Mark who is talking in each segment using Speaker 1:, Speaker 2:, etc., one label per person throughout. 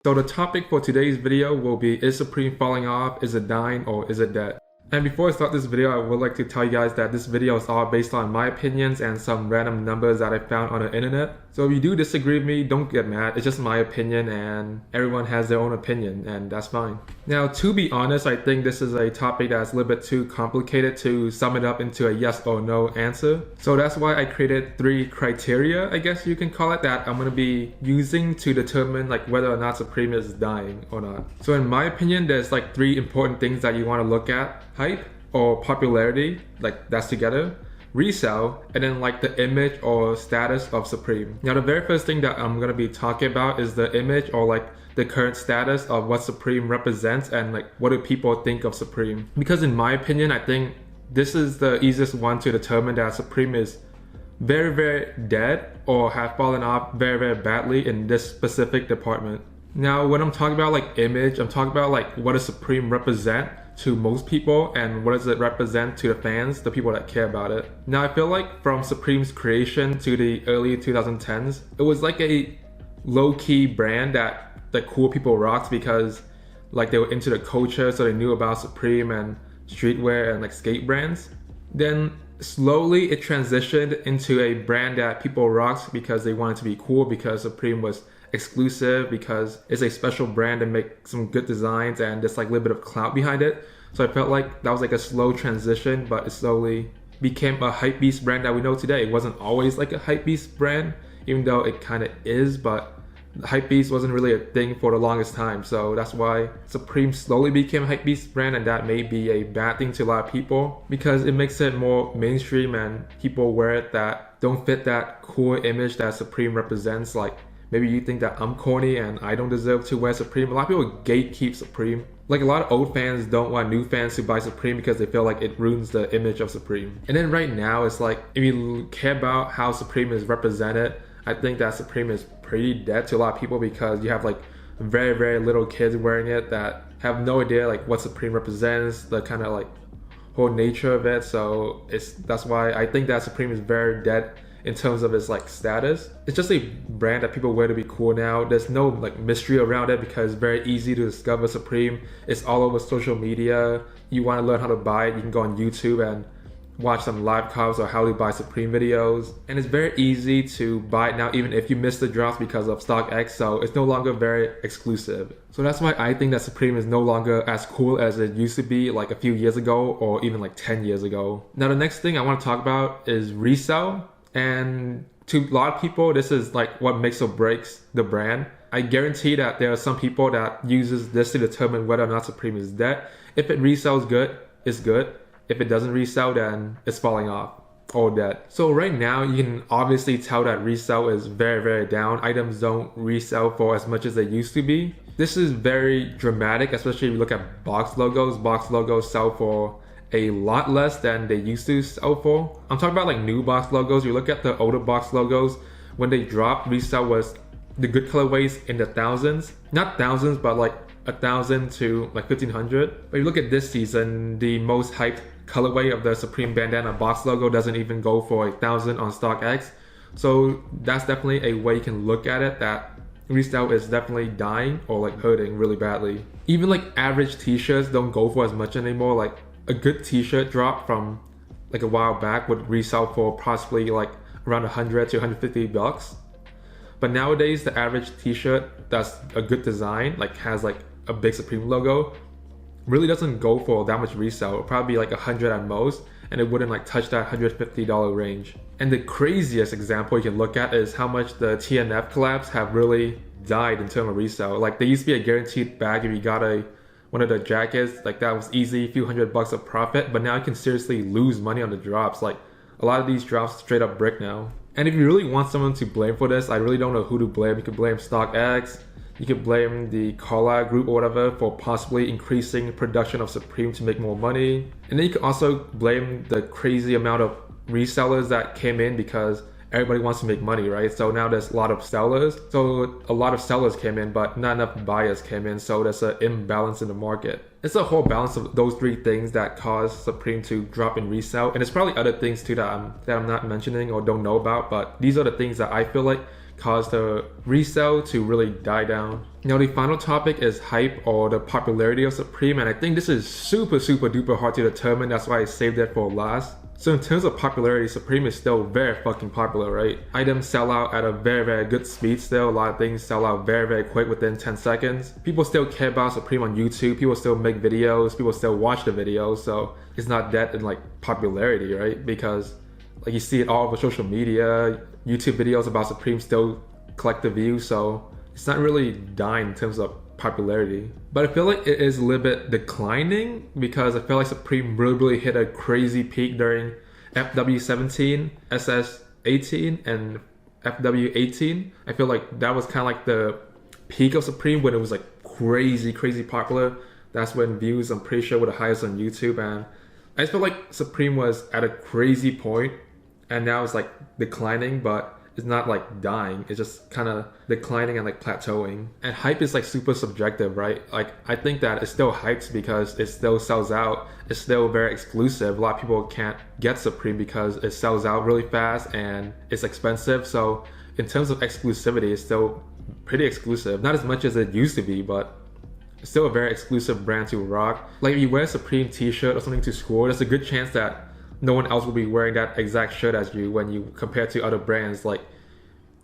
Speaker 1: So the topic for today's video will be, is Supreme falling off, is it dying, or is it dead? And before I start this video, I would like to tell you guys that this video is all based on my opinions and some random numbers that I found on the internet. So if you do disagree with me, don't get mad. It's just my opinion and everyone has their own opinion and that's fine. Now, to be honest, I think this is a topic that's a little bit too complicated to sum it up into a yes or no answer. So that's why I created 3 criteria, I guess you can call it, that I'm going to be using to determine like whether or not Supreme is dying or not. So in my opinion, there's like 3 important things that you want to look at. Hype or popularity, like that's together, resale, and then like the image or status of Supreme. Now the very first thing that I'm going to be talking about is the image or like the current status of what Supreme represents and like what do people think of Supreme. Because in my opinion, I think this is the easiest one to determine that Supreme is very dead or have fallen off very badly in this specific department. Now when I'm talking about like image, I'm talking about like what does Supreme represent to most people and what does it represent to the fans, the people that care about it. Now I feel like from Supreme's creation to the early 2010s, it was like a low-key brand that the cool people rocked because like they were into the culture, so they knew about Supreme and streetwear and like skate brands. Then slowly it transitioned into a brand that people rocked because they wanted to be cool, because Supreme was exclusive, because it's a special brand and make some good designs and there's like a little bit of clout behind it. So I felt like that was like a slow transition, but it slowly became a hypebeast brand that we know today. It wasn't always like a hypebeast brand, even though it kind of is, but the hypebeast wasn't really a thing for the longest time. So that's why Supreme slowly became a hypebeast brand, and that may be a bad thing to a lot of people because it makes it more mainstream and people wear it that don't fit that cool image that Supreme represents. Like maybe you think that I'm corny and I don't deserve to wear Supreme. A lot of people gatekeep Supreme. Like a lot of old fans don't want new fans to buy Supreme because they feel like it ruins the image of Supreme. And then right now it's like, if you care about how Supreme is represented, I think that Supreme is pretty dead to a lot of people because you have like very little kids wearing it that have no idea like what Supreme represents, the kind of like whole nature of it. So that's why I think that Supreme is very dead in terms of its like status. It's just a brand that people wear to be cool now. There's no like mystery around it because it's very easy to discover Supreme. It's all over social media. You want to learn how to buy it, you can go on YouTube and watch some live cops or how to buy Supreme videos. And it's very easy to buy it now even if you miss the drops because of StockX, so it's no longer very exclusive. So that's why I think that Supreme is no longer as cool as it used to be like a few years ago or even like 10 years ago. Now the next thing I want to talk about is resale. And to a lot of people, this is like what makes or breaks the brand. I guarantee that there are some people that uses this to determine whether or not Supreme is dead. If it resells good, it's good. If it doesn't resell, then it's falling off or dead. So right now, you can obviously tell that resale is very down. Items don't resell for as much as they used to be. This is very dramatic, especially if you look at box logos. Box logos sell for a lot less than they used to sell for. I'm talking about like new box logos. You look at the older box logos, when they dropped, resale was the good colorways in the thousands. Not thousands, but like 1,000 to like 1,500. But you look at this season, the most hyped colorway of the Supreme bandana box logo doesn't even go for 1,000 on StockX. So that's definitely a way you can look at it, that resale is definitely dying or like hurting really badly. Even like average t-shirts don't go for as much anymore. Like a good t-shirt drop from like a while back would resell for possibly like around 100 to 150 bucks. But nowadays the average t-shirt that's a good design, like has like a big Supreme logo, really doesn't go for that much resale. It'll probably be like 100 at most, and it wouldn't like touch that $150 range. And the craziest example you can look at is how much the TNF collabs have really died in terms of resale. Like they used to be a guaranteed bag if you got one of the jackets, like that was easy, a few $100 of profit, but now you can seriously lose money on the drops. Like a lot of these drops straight up brick now. And if you really want someone to blame for this, I really don't know who to blame. You could blame StockX, you could blame the CLDY group or whatever for possibly increasing production of Supreme to make more money. And then you could also blame the crazy amount of resellers that came in because everybody wants to make money, right? So now there's a lot of sellers. So a lot of sellers came in, but not enough buyers came in. So there's an imbalance in the market. It's a whole balance of those 3 things that caused Supreme to drop in resale. And there's probably other things too that I'm not mentioning or don't know about, but these are the things that I feel like caused the resale to really die down. Now the final topic is hype or the popularity of Supreme, and I think this is super duper hard to determine. That's why I saved that for last. So in terms of popularity, Supreme is still very fucking popular, right? Items sell out at a very good speed still. A lot of things sell out very quick within 10 seconds. People still care about Supreme on YouTube. People still make videos. People still watch the videos. So it's not dead in like popularity, right? Because like you see it all over social media. YouTube videos about Supreme still collect the views. So it's not really dying in terms of popularity. But I feel like it is a little bit declining because I feel like Supreme really hit a crazy peak during FW17, SS18, and FW18. I feel like that was kind of like the peak of Supreme when it was like crazy popular. That's when views, I'm pretty sure, were the highest on YouTube, and I just feel like Supreme was at a crazy point and now it's like declining, but it's not like dying. It's just kind of declining and like plateauing. And hype is like super subjective, right? Like I think that it's still hyped because it still sells out. It's still very exclusive. A lot of people can't get Supreme because it sells out really fast and it's expensive. So in terms of exclusivity, it's still pretty exclusive. Not as much as it used to be, but it's still a very exclusive brand to rock. Like if you wear a Supreme t-shirt or something to school, there's a good chance that no one else will be wearing that exact shirt as you when you compare to other brands. Like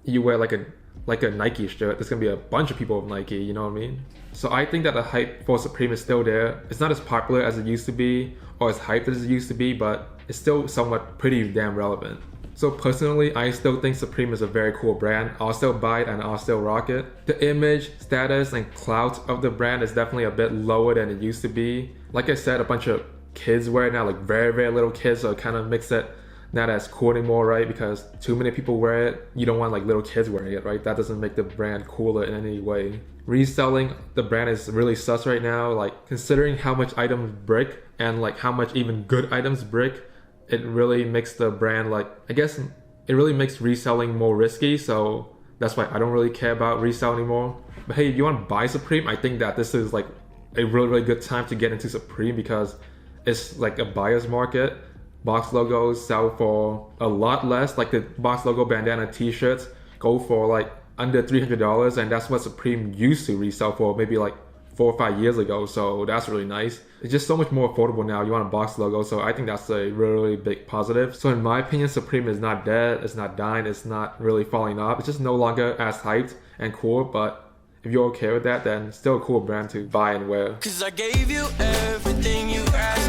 Speaker 1: you wear like a Nike shirt, there's gonna be a bunch of people with Nike, you know what I mean? So I think that the hype for Supreme is still there. It's not as popular as it used to be or as hyped as it used to be, but it's still somewhat pretty damn relevant. So personally, I still think Supreme is a very cool brand. I'll still buy it and I'll still rock it. The image, status, and clout of the brand is definitely a bit lower than it used to be. Like I said, a bunch of kids wear it now, like very little kids, so it kind of makes it not as cool anymore, right? Because too many people wear it. You don't want like little kids wearing it, right? That doesn't make the brand cooler in any way. Reselling the brand is really sus right now. Like considering how much items brick and like how much even good items brick, it really makes the brand like, I guess it really makes reselling more risky. So that's why I don't really care about resale anymore. But hey, if you want to buy Supreme, I think that this is like a really good time to get into Supreme because it's like a buyer's market. Box logos sell for a lot less. Like the box logo bandana t-shirts go for like under $300, and that's what Supreme used to resell for maybe like 4 or 5 years ago. So that's really nice. It's just so much more affordable now. You want a box logo, so I think that's a really big positive. So in my opinion, Supreme is not dead, it's not dying, it's not really falling off. It's just no longer as hyped and cool, but if you're okay with that, then it's still a cool brand to buy and wear. 'Cause I gave you everything you asked.